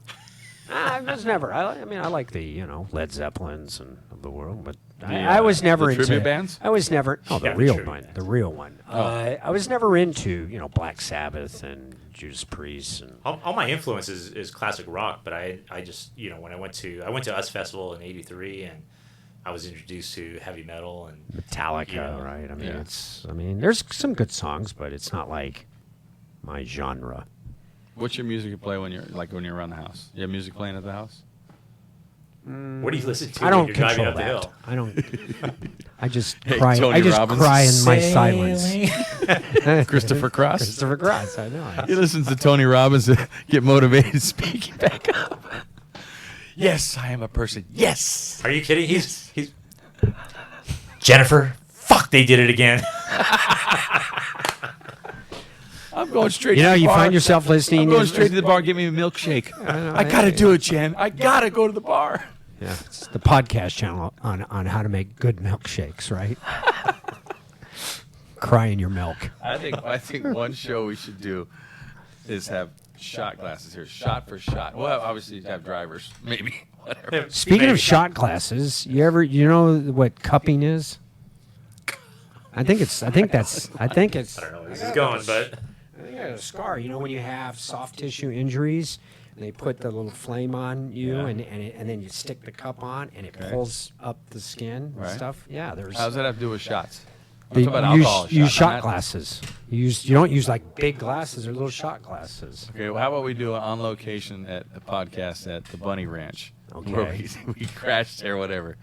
I was never. I mean, I like the Led Zeppelins and of the world, but The, I was never the into tribute bands? I was never. Oh, the Yeah, the real tribute one. bands. The real one. I was never into Black Sabbath and Judas Priest and All my influence is classic rock, but I just when I went to US Festival in '83 and I was introduced to heavy metal and Metallica, Yeah. right? I mean, Yeah. there's some good songs, but it's not like my genre. What's your music you play when you're around the house? You have music playing at the house? what do you listen to I when don't you're driving control up the that. hill? I don't. I just Hey, cry. Tony I just Robbins. cry in my silence. Christopher Cross? Christopher Cross. I know. He listens to Tony Robbins to get motivated speaking back up. Yes, I am a person. Yes. Are you kidding? He's Jennifer, fuck, they did it again. I'm going straight. You to know, the you bar. find yourself listening. I'm going straight to the bar. Give me a milkshake. I gotta do it, Jen. I gotta go to the bar. Yeah, it's the podcast channel on how to make good milkshakes, right? Cry in your milk. I think one show we should do is have shot glasses here, shot for shot. Well, obviously have drivers, maybe whatever. Speaking of shot glasses, you know what cupping is? I think it's. I don't know where this is going, but I think I got a scar. You know when you have soft tissue injuries, and they put the little flame on you, and then you stick the cup on, and it pulls up the skin and stuff. Yeah, there's. How does that have to do with shots? They Talk about alcohol use shots, shot not- glasses. You don't use like big glasses or little shot glasses. Okay, well, how about we do it on location at a podcast at the Bunny Ranch? Okay. Where we crashed there, whatever.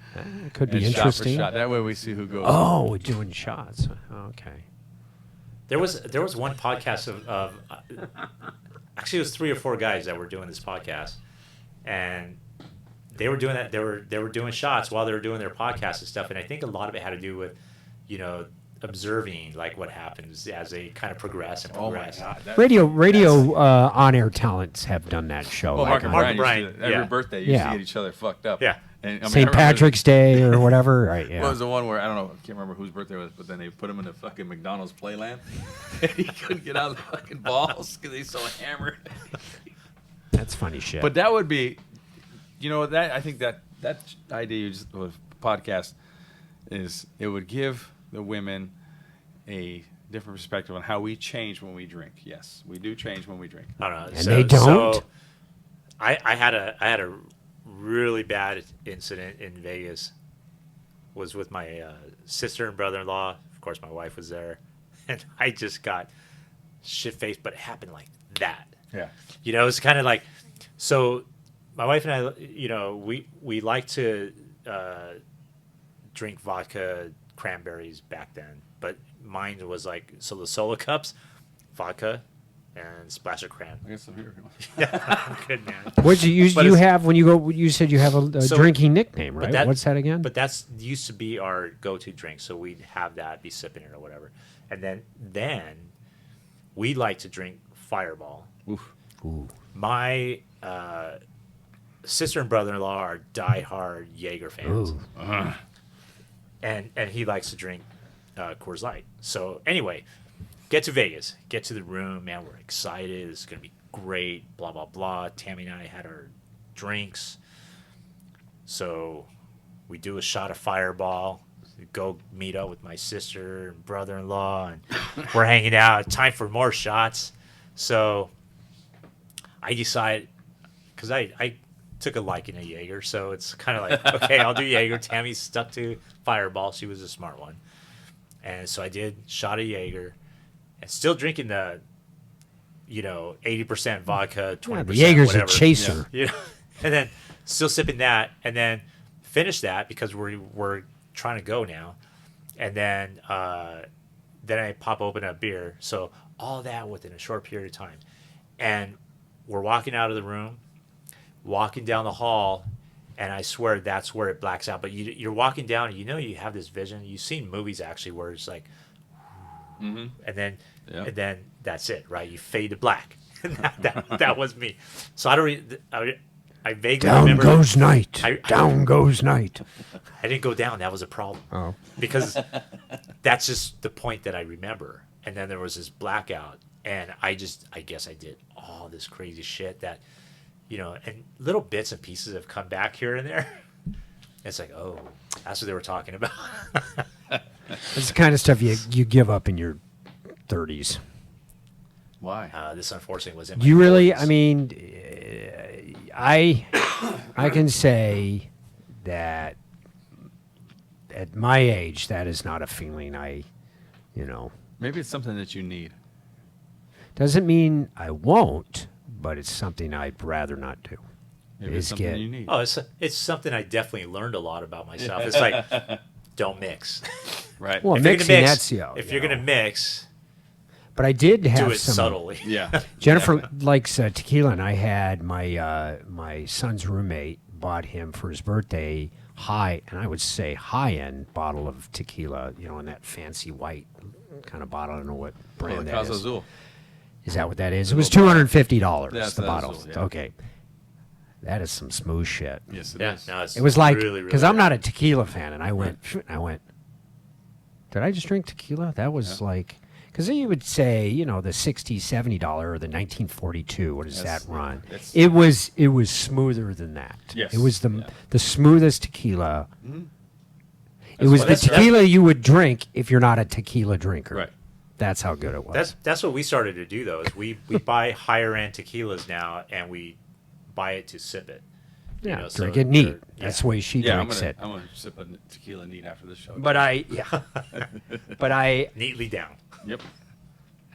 It could be And interesting. Shot for shot. That way we see who goes. Oh, we're doing shots. Okay. there was one podcast of actually it was 3 or 4 guys that were doing this podcast, and they were doing that. They were doing shots while they were doing their podcast and stuff, and I think a lot of it had to do with, observing like what happens as they kind of progress and Oh my progress. God. Radio on-air talents have done that show. Well, like Mark and on Brian Brian, used to, every yeah. birthday used to Yeah. get each other fucked up. Yeah. And, I mean, I St. remember Patrick's Day or whatever. Right, What was yeah. the one where I don't know, I can't remember whose birthday it was, but then they put him in the fucking McDonald's playland, and he couldn't get out of the fucking balls because he's so hammered. That's funny shit. But that would be, that I think that idea you just with podcast is it would give the women a different perspective on how we change when we drink. Yes, we do change when we drink. I don't know. And they don't? So I had a really bad incident in Vegas. Was with my sister and brother-in-law. Of course, my wife was there, and I just got shit-faced. But it happened like that. Yeah. It's kind of like, so my wife and I, we like to drink vodka cranberries back then, but mine was like, so the solo cups, vodka, and splash of cran. I guess I'm here. Yeah, good man. What you But you it's- have when you go? You said you have a So- drinking nickname, but right? that- What's that again? But that's used to be our go-to drink, so we'd have that, be sipping it or whatever, and then we like to drink Fireball. Oof. Ooh. My sister and brother-in-law are die-hard Jaeger fans. Ooh. And he likes to drink Coors Light. So anyway, get to Vegas, get to the room, man. We're excited. It's gonna be great. Blah blah blah. Tammy and I had our drinks, so we do a shot of Fireball. Go meet up with my sister and brother-in-law, and we're hanging out. Time for more shots. So I decide, because I took a liking to Jaeger, so it's kind of like, okay, I'll do Jaeger. Tammy stuck to Fireball. She was a smart one. And so I did shot of Jaeger, and still drinking the, 80% vodka, 20% Yeah, the Jaeger's whatever. a chaser. And then still sipping that, and then finish that because we're trying to go now. And then I pop open a beer. So all that within a short period of time. And we're walking out of the room, walking down the hall, and I swear that's where it blacks out. But you're walking down, and you have this vision. You've seen movies actually where it's like, and then that's it, right? You fade to black. that was me. So I vaguely Down remember. goes night. I- Down goes night. I didn't go down. That was a problem. Oh. Because that's just the point that I remember. And then there was this blackout, and I guess I did all this crazy shit that, and little bits and pieces have come back here and there. It's like, oh, that's what they were talking about. It's the kind of stuff you give up in your 30s. Why? This unfortunately was in my You really? 40s. I mean, I can say that at my age, that is not a feeling Maybe it's something that you need. doesn't mean I won't, but it's something I'd rather not do. Maybe it's Is something get- you need. Oh, it's something I definitely learned a lot about myself. It's like, don't mix. Right. Well, If you're gonna mixing, mix- that's if you're going to mix, But I did do have it some. subtly. Yeah. Jennifer likes tequila, and I had my son's roommate bought him for his birthday and I would say high-end bottle of tequila, in that fancy white kind of bottle. I don't know what brand that Casa is. Azul. Is that what that is? It was $250. That's the the bottle. Azul, yeah. Okay. That is some smooth shit. Yes, it Yeah, is. no, it's It was like, really, because really I'm not a tequila fan, and I went, did I just drink tequila? That was like, because then you would say, the $60, $70 or the 1942. What does Yes, that run? that's- It was smoother than that. Yes, It was yeah. the smoothest tequila. It That's was what- the that's- tequila you would drink if you're not a tequila drinker. Right. That's how good it was. That's what we started to do though. Is we buy higher end tequilas now, and we buy it to sip it. yeah, so drink it neat. they're- That's the way she Yeah, drinks it. I'm gonna sip a tequila neat after this show. But neatly down. Yep.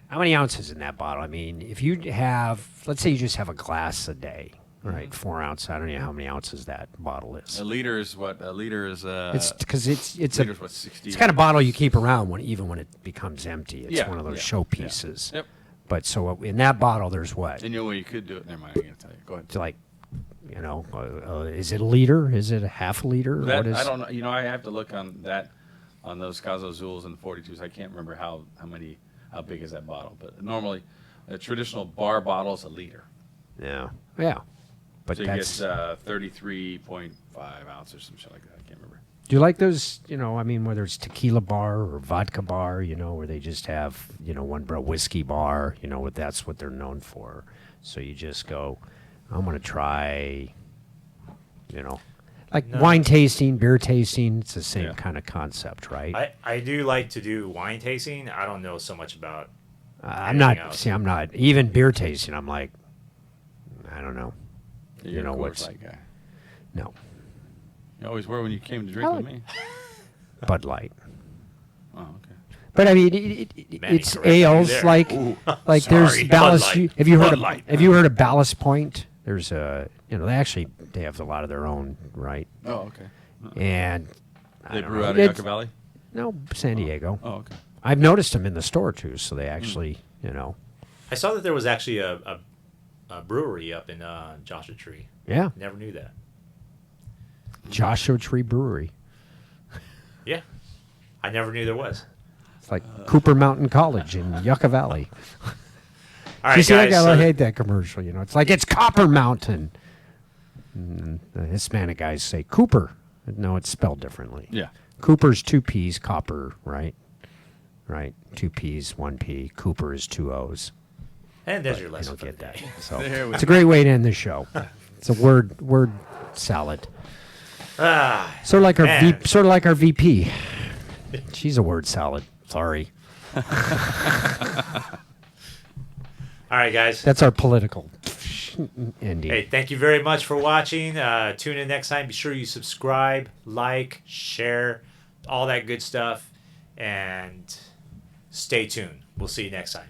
how many ounces in that bottle? I mean, if you have, let's say you just have a glass a day, right? 4 ounces. I don't know how many ounces that bottle is. A liter is what? A liter is It's because it's liter's what 60. it's kind of bottle you keep around even when it becomes empty. It's Yeah, one of those yeah, showpieces. Yep. But so in that bottle, there's what? And you could do it. Never mind. I'm gonna tell you. Go ahead. It's like, is it a liter? Is it a half a liter? That, What is? I don't know. I have to look on that, on those Casa Azuls and 42s. I can't remember how big is that bottle. But normally, a traditional bar bottle is a liter. Yeah. Yeah. But So you that's. get 33.5 ounces or some shit like that. I can't remember. Do you like those? I mean, whether it's tequila bar or vodka bar, where they just have, one whiskey bar, that's what they're known for. So you just go, I'm going to try, like wine tasting, beer tasting. It's the same Yeah. kind of concept, right? I do like to do wine tasting. I don't know so much about. I'm not, else. see, I'm not, even beer tasting, I'm like, I don't know. You're a Coors what's, Light guy. no, You always were when you came to drink with me. Bud Light. Oh, okay. But I mean, Manny it's corrected you ales there. like there's Sorry, Ballast. Bud Light. Have you heard Bud of Light. Have you heard of Ballast Point? There's they have a lot of their own, right? Oh, okay. And I They don't brew know, out of it's- Yucca Valley? No, San Diego. Oh, okay. I've noticed them in the store too. So they actually, I saw that there was actually a brewery up in Joshua Tree. yeah, Never knew that. Joshua Tree Brewery. Yeah, I never knew there was. It's like Cooper Mountain College in Yucca Valley. All right, You see that guys. guy? I so- hate that commercial. It's like it's Copper Mountain. And the Hispanic guys say Cooper. No, it's spelled differently. Yeah. Cooper's 2 P's, copper, right? Right. 2 P's, 1 P. Cooper is 2 O's. and there's your I lesson don't for the get that. day. So There we it's a great way to end the show. It's a word salad. Ah, Sort of like our Man. VP. She's a word salad. Sorry. all right, guys. That's our political ending. Hey, thank you very much for watching. Tune in next time. Be sure you subscribe, like, share, all that good stuff, and stay tuned. We'll see you next time.